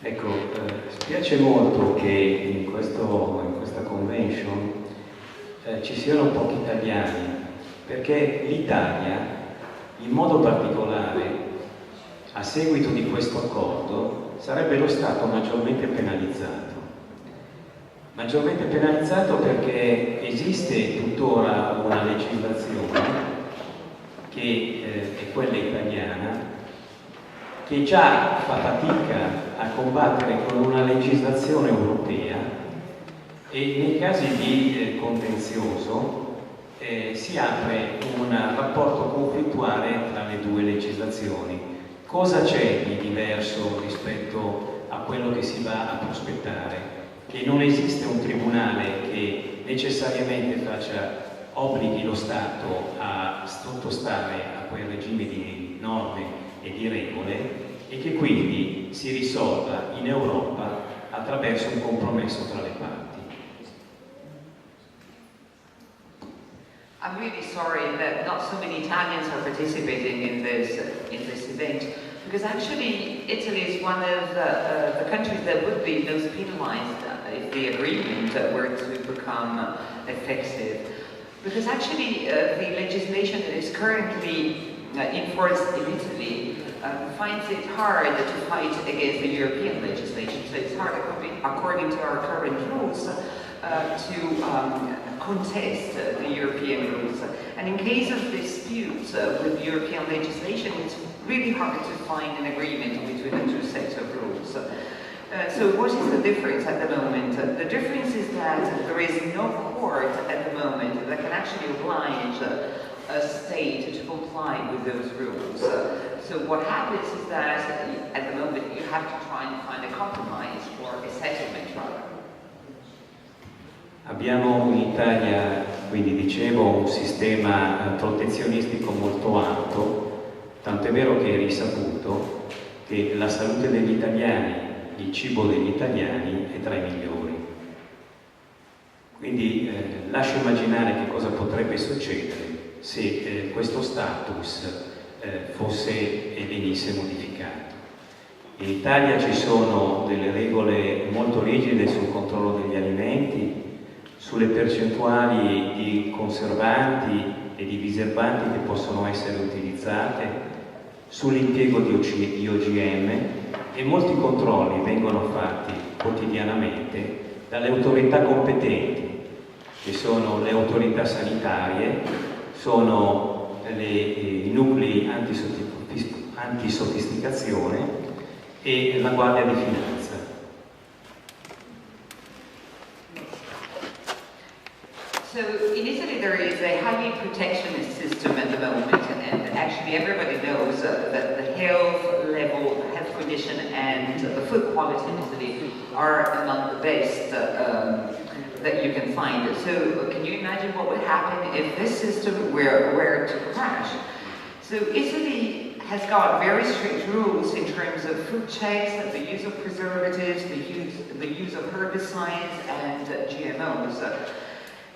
Ecco, spiace molto che in questa convention ci siano pochi italiani, perché l'Italia, in modo particolare, a seguito di questo accordo, sarebbe lo Stato maggiormente penalizzato. Maggiormente penalizzato perché esiste tuttora una legislazione, che è quella italiana, che già fa fatica a combattere con una legislazione europea e nei casi di contenzioso si apre un rapporto conflittuale tra le due legislazioni. Cosa c'è di diverso rispetto a quello che si va a prospettare? Che non esiste un tribunale che necessariamente obblighi lo Stato a sottostare a quel regime di norme e di regole e che quindi si risolva in Europa attraverso un compromesso tra le parti. I'm really sorry that not so many Italians are participating in this event, because actually Italy is one of the countries that would be most penalized if the agreement were to become effective. Because actually the legislation that is currently in force in Italy finds it hard to fight against the European legislation. So it's hard, according to our current rules, to contest the European rules. And in case of disputes with European legislation, it's really hard to find an agreement between the two sets of rules. So what is the difference at the moment? The difference is that there is no court at the moment that can actually oblige a state to comply with those rules. So what happens is that at the moment you have to try and find a compromise or a settlement rather. Abbiamo in Italia, quindi dicevo, un sistema protezionistico molto alto, tant'è vero che è risaputo che la salute degli italiani, il cibo degli italiani è tra i migliori. Quindi lascio immaginare che cosa potrebbe succedere se questo status fosse e venisse modificato. In Italia ci sono delle regole molto rigide sul controllo degli alimenti, sulle percentuali di conservanti e di diserbanti che possono essere utilizzate, sull'impiego di OGM e molti controlli vengono fatti quotidianamente dalle autorità competenti, che sono le autorità sanitarie, sono i nuclei antisofisticazione e la Guardia di Finanza. So in Italy there is a highly protectionist system at the moment, and actually everybody knows that the health level, the health condition and the food quality in Italy are among the best that you can find. So can you imagine what would happen if this system were to crash? So Italy has got very strict rules in terms of food checks, the use of preservatives, the use of herbicides and GMOs.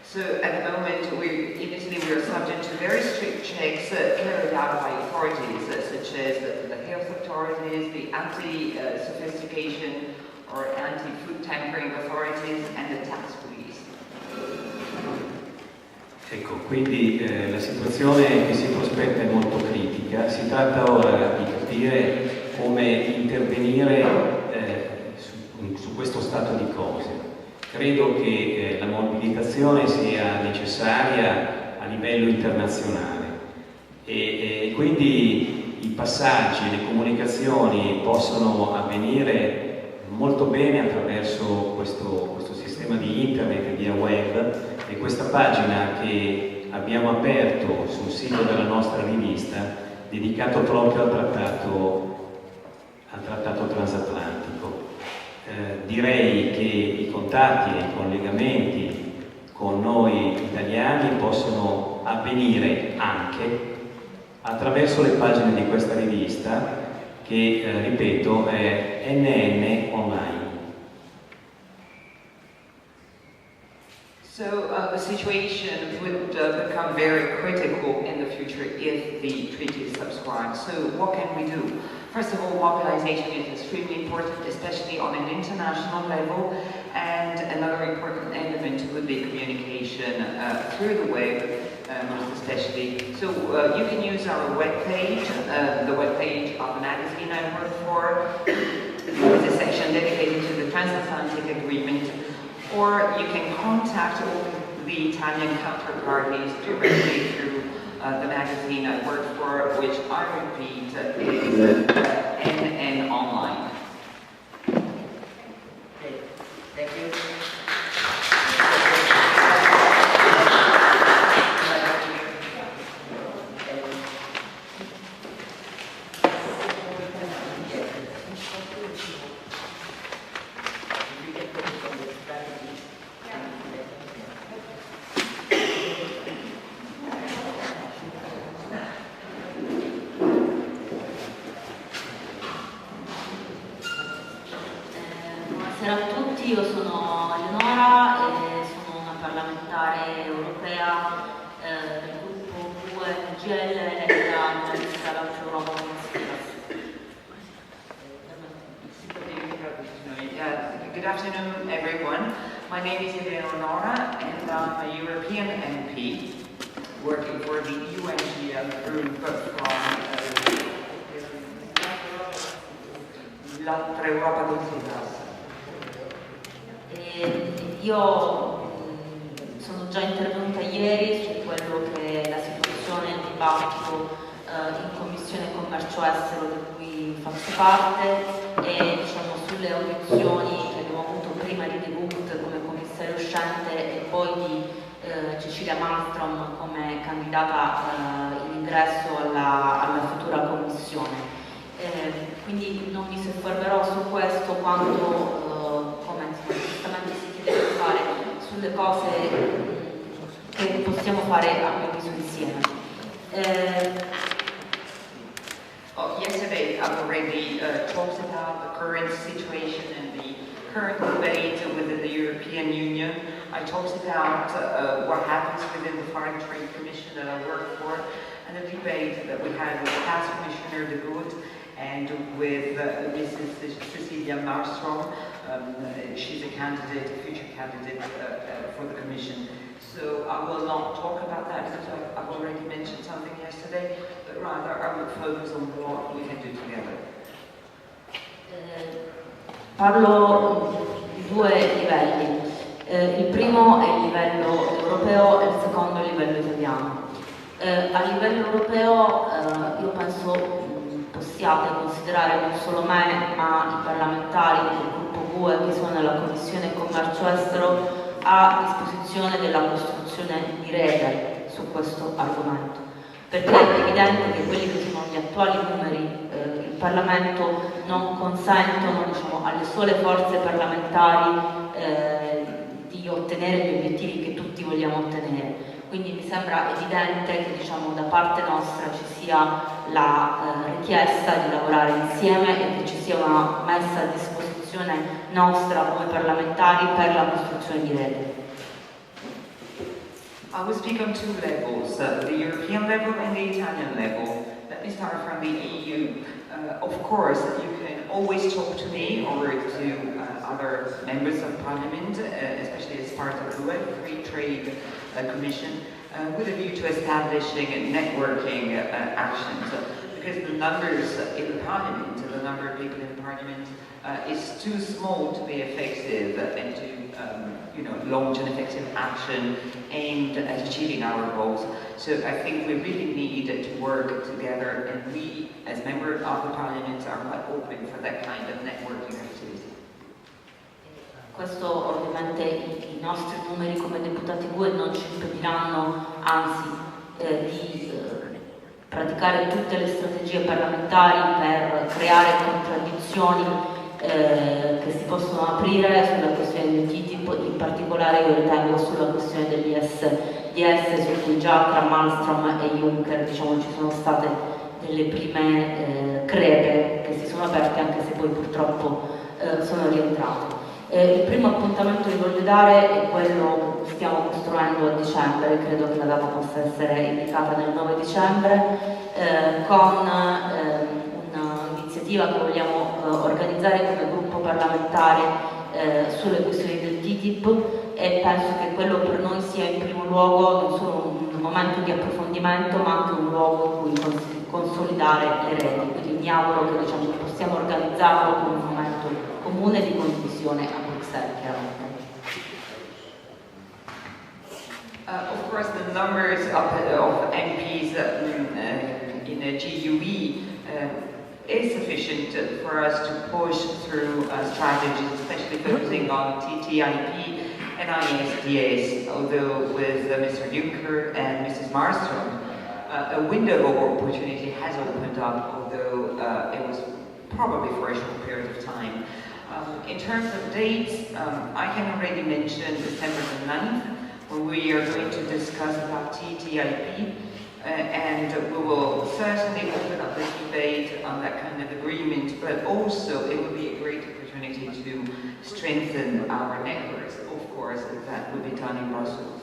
So at the moment, in Italy we are subject to very strict checks carried out by authorities such as the health authorities, the anti-sophistication or anti-food tampering authorities and the tax police. Ecco, quindi la situazione che si prospetta è molto critica. Si tratta ora di capire come intervenire su questo stato di cose. Credo che la mobilitazione sia necessaria a livello internazionale e quindi i passaggi, le comunicazioni possono avvenire molto bene attraverso questo sistema di internet e via web, e questa pagina che abbiamo aperto sul sito della nostra rivista dedicato proprio al trattato transatlantico. Direi che i contatti e i collegamenti con noi italiani possono avvenire anche attraverso le pagine di questa rivista che, ripeto, è NN Online. So the situation would become very critical in the future if the treaty is subscribed. So what can we do? First of all, mobilization is extremely important, especially on an international level, and another important element would be communication through the web, most especially. So you can use our webpage, the webpage of the magazine I work for. There's a section dedicated to the transatlantic agreement, or you can contact all the Italian counterparties directly through the magazine I work for, which I repeat is NN Online. Okay. Thank you. Buonasera a tutti, io sono Eleonora e sono una parlamentare europea del gruppo UNGL eletta nella lista Europa. Good afternoon, everyone. My name is Eleonora, and I'm a European MP working for the UNGL group from Europa. Io sono già intervenuta ieri su quello che è la situazione e il dibattito in Commissione Commercio Estero di cui faccio parte e diciamo sulle audizioni che abbiamo avuto prima di debut come commissario uscente e poi di Cecilia Malmström come candidata in ingresso alla futura commissione. Quindi non mi soffermerò su questo quanto come giustamente si chiede di fare sulle cose che possiamo fare a mio avviso insieme. Yesterday I've already talked about the current situation and the current debate within the European Union. I talked about what happens within the Foreign Trade Commission that I work for and the debate that we had with past Commissioner de Gucht and with Mrs. Cecilia Malmström. She's a candidate, a future candidate for the Commission. So I will not talk about that because I've already mentioned something yesterday, but rather I will focus on what we can do together. Parlo di due livelli. Il primo è il livello europeo e il secondo è il livello italiano. A livello europeo io penso possiate considerare non solo me ma i parlamentari del gruppo GUE che sono nella Commissione Commercio Estero a disposizione della costruzione di rete su questo argomento, perché è evidente che quelli che sono gli attuali numeri il Parlamento non consentono diciamo, alle sole forze parlamentari di ottenere gli obiettivi che tutti vogliamo ottenere. Quindi mi sembra evidente che diciamo, da parte nostra ci sia la richiesta di lavorare insieme e che ci sia una messa a disposizione nostra come parlamentari per la costruzione di rete. I will speak on two levels, the European level and the Italian level. Let me start from the EU. Of course, you can always talk to me or to other members of Parliament, especially as part of the Free Trade Commission, with a view to establishing networking actions. Because the numbers in the Parliament, the number of people in Parliament, is too small to be effective and to launch an effective action aimed at achieving our goals. So I think we really need to work together, and we, as members of the Parliament, are quite open for that kind of networking activity. Questo ovviamente i nostri numeri come deputati UE non ci impediranno, anzi, di praticare tutte le strategie parlamentari per creare contraddizioni che si possono aprire sulla questione del TTip, in particolare io ritengo sulla questione degli SDS su cui già tra Malmström e Juncker diciamo, ci sono state delle prime crepe che si sono aperte anche se poi purtroppo sono rientrate. Il primo appuntamento che voglio dare è quello che stiamo costruendo a dicembre, credo che la data possa essere indicata nel 9 dicembre, con un'iniziativa iniziativa che vogliamo organizzare come gruppo parlamentare sulle questioni del TTip, e penso che quello per noi sia in primo luogo non solo un momento di approfondimento ma anche un luogo in cui consolidare le reti, quindi mi auguro che possiamo organizzarlo come un momento comune di condivisione a Bruxelles, chiaramente. Of course, the numbers of MPs in a GUE is sufficient for us to push through strategies, especially focusing on TTIP and ISDS, although with Mr. Juncker and Mrs. Marstrom, a window of opportunity has opened up, although it was probably for a short period of time. In terms of dates, I can already mention December the 9th, when we are going to discuss about TTIP, and we will certainly open up this debate on that kind of agreement, but also it will be a great opportunity to strengthen our networks. Of course, that will be done in Brussels.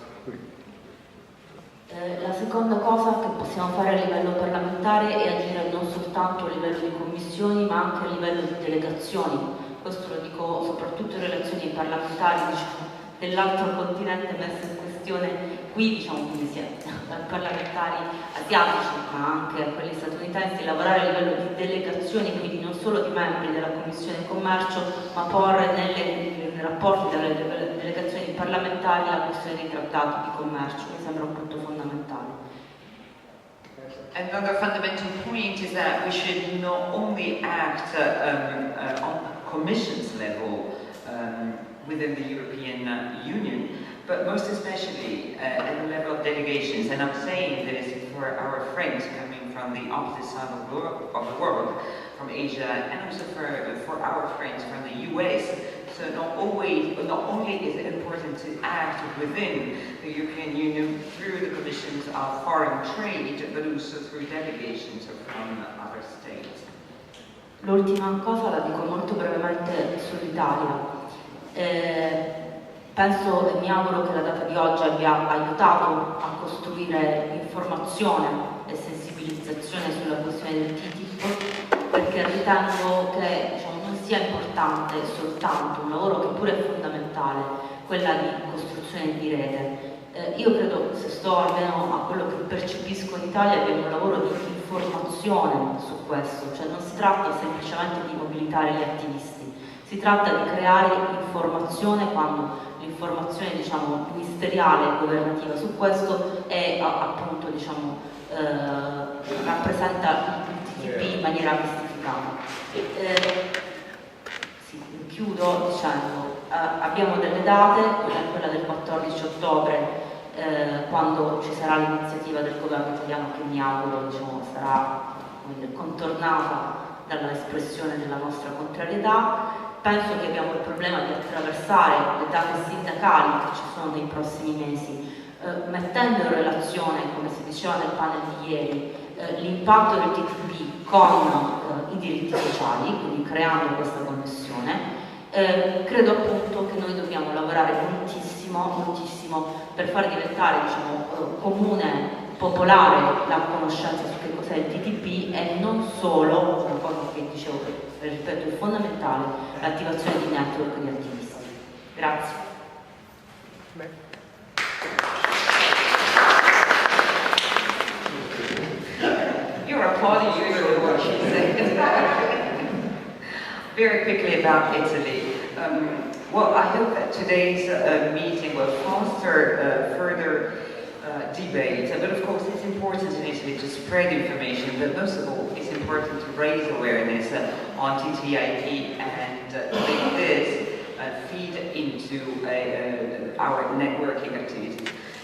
La seconda cosa che possiamo fare a livello parlamentare è agire non soltanto a livello di commissioni ma anche a livello di delegazioni. Questo lo dico soprattutto in relazioni parlamentari dell'altro continente messo in questione qui, quindi sia parlamentari asiatici ma anche a quelli statunitensi, lavorare a livello di delegazioni, quindi non solo di membri della Commissione Commercio, ma porre nei rapporti delle delegazioni parlamentari la questione dei trattati di commercio. Mi sembra un punto fondamentale. Another fundamental point is that we should not only act on Commission's level within the European Union, but most especially at the level of delegations. And I'm saying this for our friends coming from the opposite side of the world, from Asia, and also for our friends from the US. So not only is it important to act within the European Union through the commissions of foreign trade, but also through delegations from other states. L'ultima cosa la dico molto brevemente sull'Italia. Penso e mi auguro che la data di oggi abbia aiutato a costruire informazione e sensibilizzazione sulla questione del TTip, perché ritengo che non sia importante soltanto un lavoro che pure è fondamentale, quella di costruzione di rete. Io credo, se sto almeno a quello che percepisco in Italia, abbiamo un lavoro di informazione su questo, cioè non si tratta semplicemente di mobilitare gli attivisti, si tratta di creare informazione quando l'informazione ministeriale e governativa su questo è appunto rappresenta il TTip in maniera mistificata. Chiudo dicendo, abbiamo delle date, quella del 14 ottobre quando ci sarà l'iniziativa del governo italiano che mi auguro sarà contornata dall'espressione della nostra contrarietà. Penso che abbiamo il problema di attraversare le date sindacali che ci sono nei prossimi mesi, mettendo in relazione, come si diceva nel panel di ieri, l'impatto del TTip con i diritti sociali, quindi creando questa connessione. Credo appunto che noi dobbiamo lavorare moltissimo per far diventare comune, popolare la conoscenza su che cos'è il TTip e non solo, una cosa che dicevo, ripeto, è fondamentale, l'attivazione di network di attivisti. Grazie. You're applauding usually what she said. Very quickly about Italy. Well, I hope that today's meeting will foster further debate, but of course it's important in Italy to spread information, but most of all it's important to raise awareness on TTIP and make this feed into our networking activities.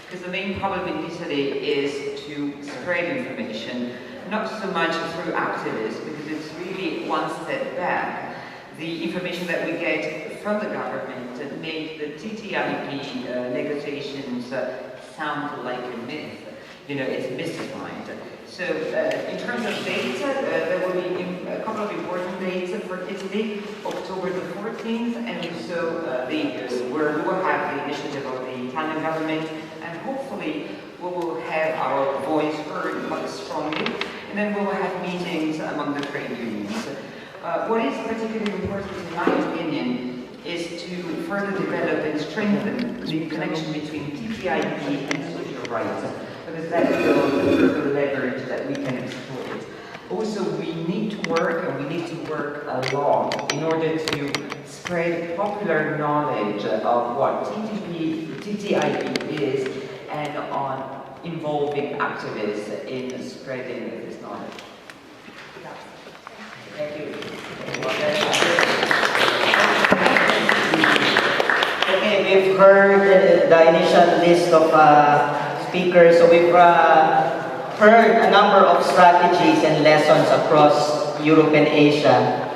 Because the main problem in Italy is to spread information, not so much through activists, because it's really one step back. The information that we get from the government make the TTIP negotiations sound like a myth. It's mystified. So in terms of dates, there will be a couple of important dates for Italy, October the 14th, and also where we will have the initiative of the Italian government, and hopefully we will have our voice heard quite strongly, and then we will have meetings among the trade unions. What is particularly important, in my opinion, is to further develop and strengthen the connection between TTIP and social rights, because that will further leverage that we can exploit. Also, we need to work, and we need to work a lot in order to spread popular knowledge of what TTIP is, and on involving activists in spreading this knowledge. Thank you. Okay, we've heard the initial list of speakers, so we've heard a number of strategies and lessons across Europe and Asia.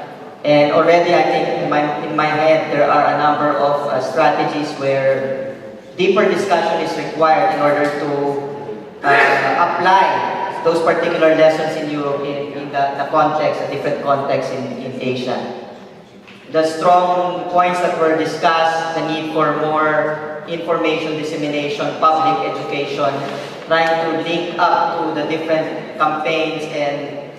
And already I think in my head there are a number of strategies where deeper discussion is required in order to apply those particular lessons in Europe in the context, a different context in Asia. The strong points that were discussed, the need for more information dissemination, public education, trying to link up to the different campaigns and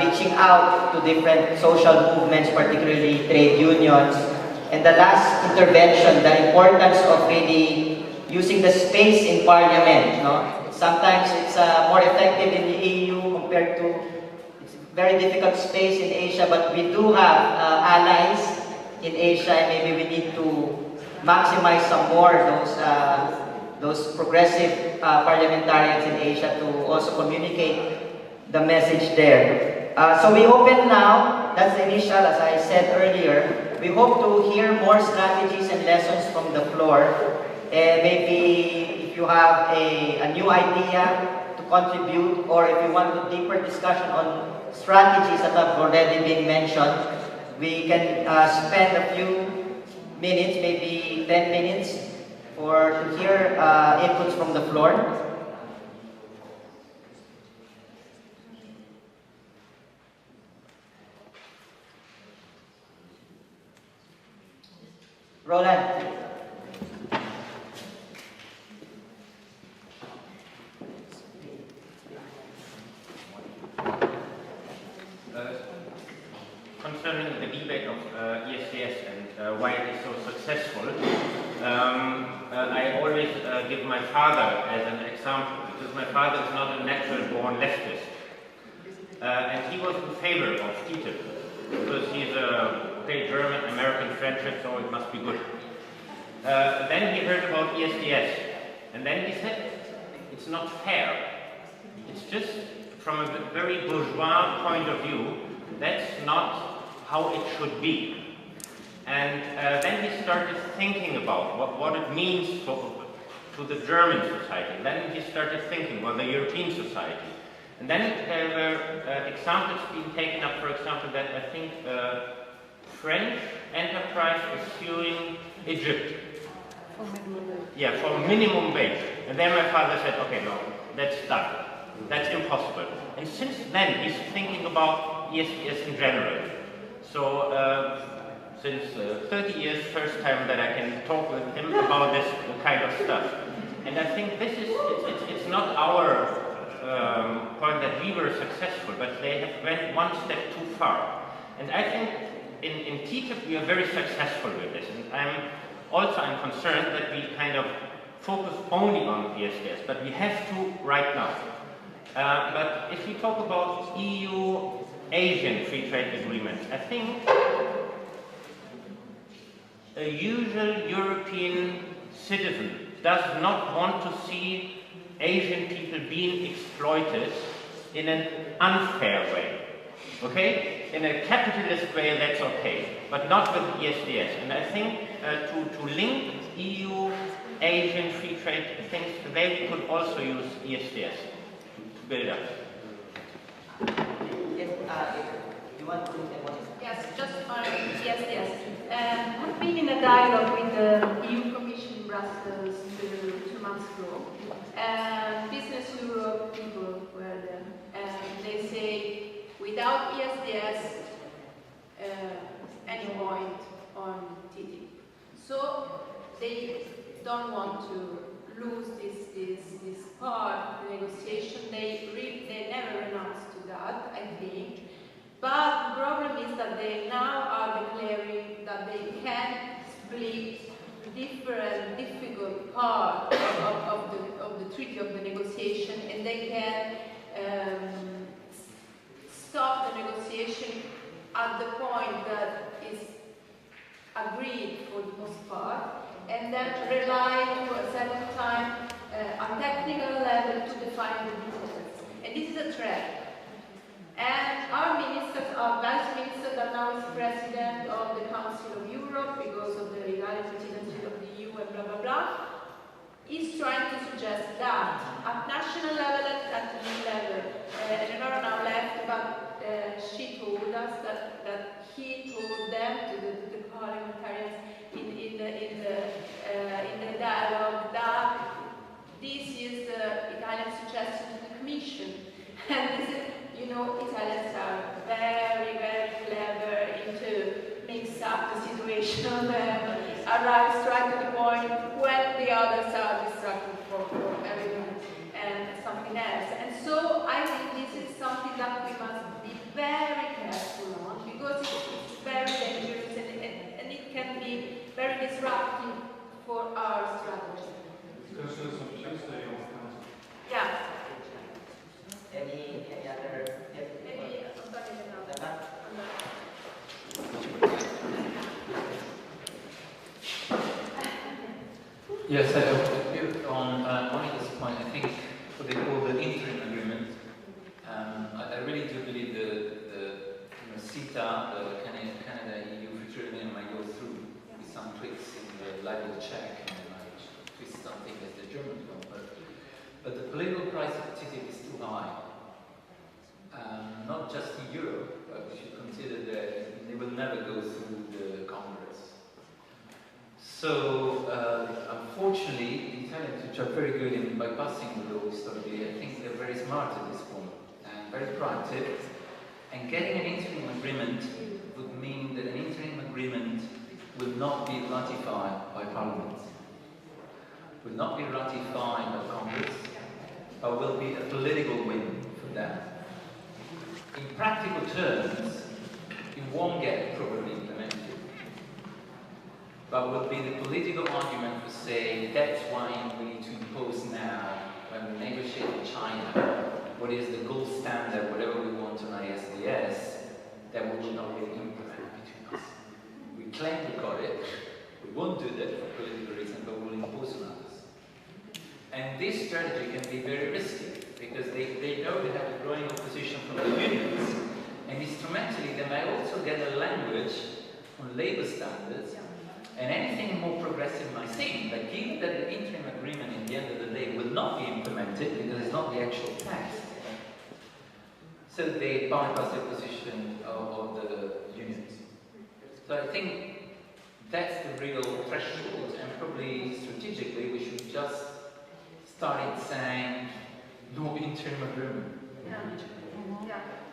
reaching out to different social movements, particularly trade unions. And the last intervention, the importance of really using the space in Parliament. No? Sometimes it's more effective in the EU compared to, it's a very difficult space in Asia, but we do have allies in Asia, and maybe we need to maximize some more those progressive parliamentarians in Asia to also communicate the message there. So we open now, that's the initial, as I said earlier. We hope to hear more strategies and lessons from the floor. And maybe if you have a new idea to contribute, or if you want a deeper discussion on strategies that have already been mentioned, we can spend a few minutes, maybe 10 minutes, to hear inputs from the floor. Roland. Concerning the debate of ESDS and why it is so successful, I always give my father as an example, because my father is not a natural-born leftist, and he was in favor of TTip, because he's a German, American friendship, so it must be good. Then he heard about ESDS, and then he said, it's not fair. It's just, from a very bourgeois point of view, that's not how it should be. And then he started thinking about what it means to the German society. Then he started thinking, well, the European society. And then there were examples being taken up, for example, that I think French enterprise is suing Egypt. Yeah, for minimum wage. And then my father said, okay, no, that's done. That's impossible. And since then, he's thinking about ESDS in general. So, since 30 years, first time that I can talk with him about this kind of stuff. And I think this is, it's not our point that we were successful, but they have went one step too far. And I think in TTip we are very successful with this. And I'm concerned that we kind of focus only on ESDS, but we have to right now. But if we talk about EU-Asian free trade agreements, I think a usual European citizen does not want to see Asian people being exploited in an unfair way. Okay? In a capitalist way, that's okay, but not with ESDS. And I think to link EU-Asian free trade things, there we could also use ESDS to build up. Yes, just on ESDS. We've been in a dialogue with the EU Commission in Brussels 2 months ago. Business Europe people were there, and they say without ESDS, any point on TTip. So they don't want to lose this part of the negotiation. They never announced to that, I think. But the problem is that they now are declaring that they can split different difficult parts of the treaty, of the negotiation, and they can stop the negotiation at the point that is agreed for the most part, and then rely to a certain time a technical level to define the details. And this is a trap. And our ministers, our vice minister that now is president of the Council of Europe because of the legal presidency of the EU and blah blah blah, is trying to suggest that at national level, at EU level, Eleonora now left, but she told us that he told them, to the parliamentarians in the dialogue, that this is the Italian suggestion to the Commission. And this is, you know, Italians are very, very clever into mix up the situation and arrive straight to the point when the others are distracted for everything and something else. And so I think this is something that we must be very careful on, because it's very dangerous and it can be very disruptive for our strategy. Discussions on Tuesday on council. Yeah. Any other? Maybe somebody else. Yes, I have on Monica's point. I think what they call the interim agreement. I really do believe the CETA, the Canada-EU free trade agreement, might go through with some tweaks in the level check and might twist something as the Germans want. But the political price of TTip is too high. Not just in Europe, but we should consider that they will never go through the Congress. So, unfortunately, the Italians, which are very good in bypassing the law historically, I think they're very smart at this point and very proactive. And getting an interim agreement would mean that an interim agreement will not be ratified by Parliament, will not be ratified by Congress, but will be a political win for them. In practical terms, it won't get properly implemented, but will be the political argument for saying that's why we need to impose now, when we negotiate with China, what is the gold standard, whatever we want on ISDS, that we will not get implemented between us. We claim we got it, we won't do that for political reasons, but we'll impose on others. And this strategy can be very risky, because they know they have a growing opposition from the unions, and instrumentally they may also get a language on labour standards, and anything more progressive might seem, but given that the interim agreement in the end of the day will not be implemented, because it's not the actual text, so they bypass the position of the unions. So I think that's the real threshold, and probably strategically we should just start saying no interim agreement.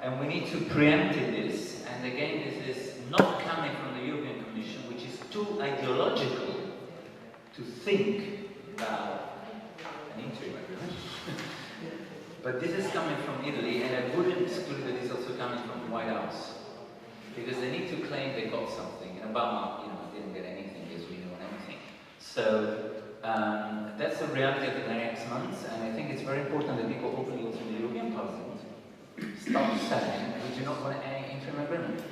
And we need to preempt this, and again this is not coming from the European Commission, which is too ideological to think about an interim agreement. But this is coming from Italy, and I wouldn't exclude that it's also coming from the White House, because they need to claim they got something, and Obama, didn't get anything, as we know, anything. So that's the reality of the next months, and I think it's very important that people openly also in the European Parliament stop saying we do not want any interim agreement.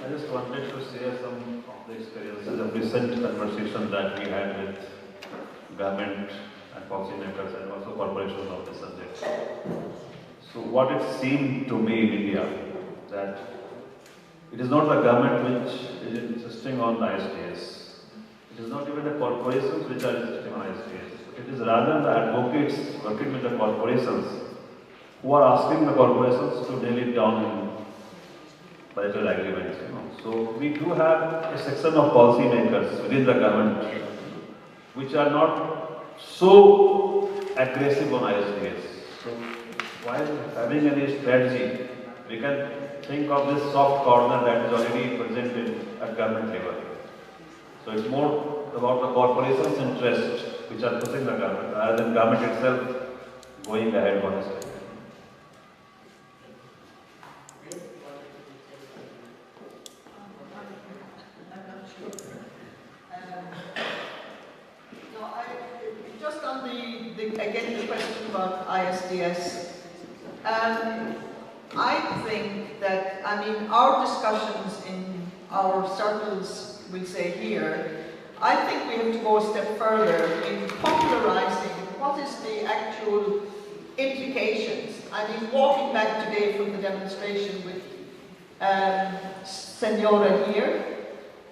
I just wanted to share some of the experiences of recent conversation that we had with government and policymakers and also corporations on this subject. So what it seemed to me in India, that it is not the government which is insisting on the ISDS. It is not even the corporations which are insisting on ISDS. It is rather the advocates working with the corporations who are asking the corporations to nail it down in bilateral agreements. So we do have a section of policymakers within the government which are not so aggressive on ISDS. So while having any strategy, we can think of this soft corner that is already present at government level. So it's more about the corporation's interest which are pushing the government, rather than government itself going ahead on this. Just on again the question about ISDS, I think that, I mean, our discussions in our circles, we'll say here, I think we have to go a step further in popularizing what is the actual implications. I mean, walking back today from the demonstration with Senora here,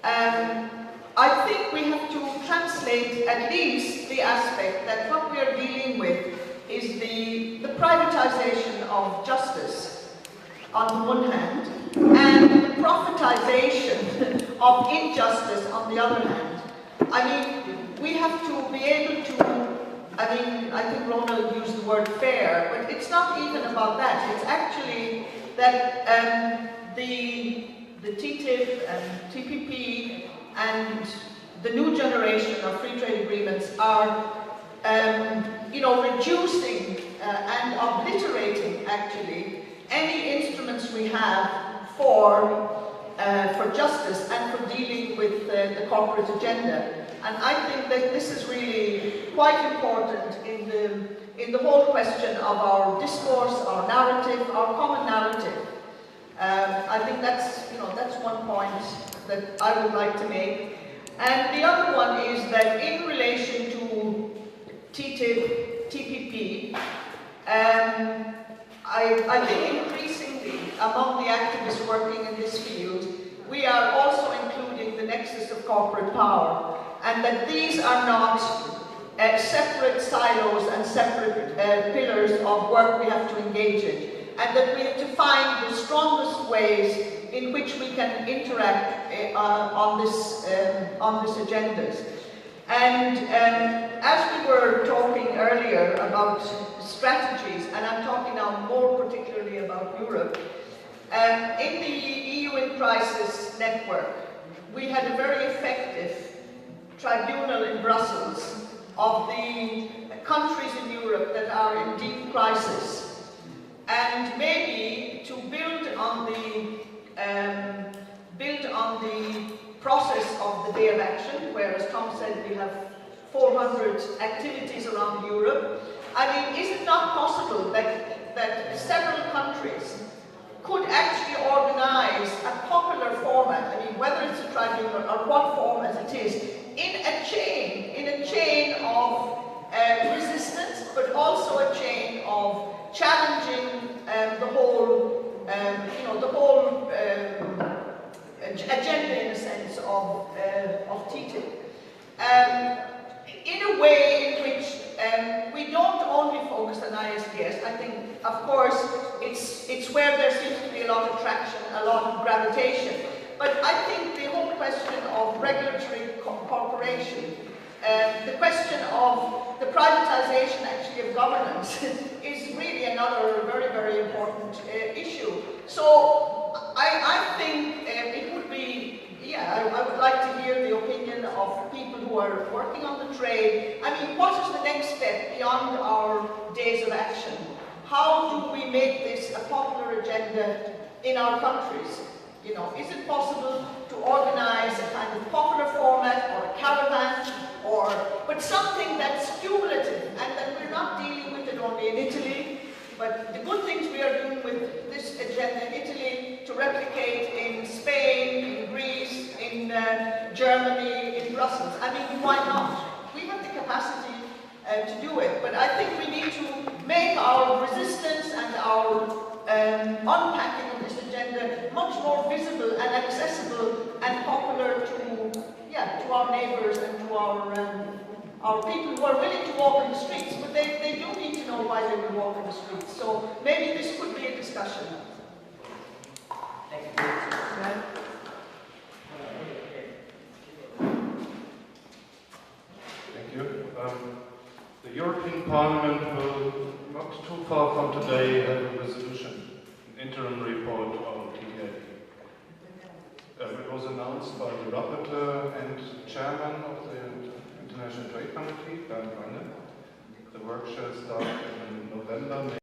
I think we have to translate at least the aspect that what we are dealing with is the privatization of justice on the one hand, and the profitization of injustice on the other hand. I mean, we have to be able to, I mean, I think Ronald used the word fair, but it's not even about that. It's actually that the TTip and TPP and the new generation of free trade agreements are, you know, reducing and obliterating actually any instruments we have for justice and for dealing with the corporate agenda. And I think that this is really quite important in the whole question of our discourse, our narrative, our common narrative. I think that's, you know, that's one point that I would like to make. And the other one is that in relation to TTip, TPP, I think increasingly among the activists working in this field, we are also including the nexus of corporate power, and that these are not separate silos and separate pillars of work we have to engage in, and that we have to find the strongest ways in which we can interact on this agendas. And as we were talking earlier about strategies, and I'm talking now more particularly about Europe, in the EU in Crisis network, we had a very effective tribunal in Brussels of the countries in Europe that are in deep crisis. And maybe to build on the process of the Day of Action, where, as Tom said, we have 400 activities around Europe. I mean, is it not possible that several countries could actually organize a popular format, I mean, whether it's a tribunal or what form as it is, in a chain of resistance, but also a chain of challenging the whole, you know, the whole agenda, in a sense, of TTip. In a way in which we don't only focus on ISDS. I think, of course, it's where there seems to be a lot of traction, a lot of gravitation. But I think the whole question of regulatory cooperation, the question of the privatization actually of governance is really another very, very important issue. So I think it would be, yeah, I would like to hear the opinion of people who are working on the trade. I mean, what is the next step beyond our days of action? How do we make this a popular agenda in our countries? You know, is it possible to organize a kind of popular format or a caravan, but something that's cumulative, and that we're not dealing with it only in Italy, but the good things we are doing with this agenda in Italy to replicate in Spain, in Greece, in Germany, in Brussels. I mean, why not? We have the capacity to do it, but I think we need to make our resistance and our unpacking of this agenda much more visible and accessible and popular to our neighbours and to our people who are willing to walk in the streets, but they do need to know why they will walk in the streets. So maybe this could be a discussion. Thank you. Thank you. The European Parliament will, not too far from today, have a resolution, an interim report on TTip. It was announced by the rapporteur and chairman of the International Trade Committee, Bernd Lange. The work shall start in November.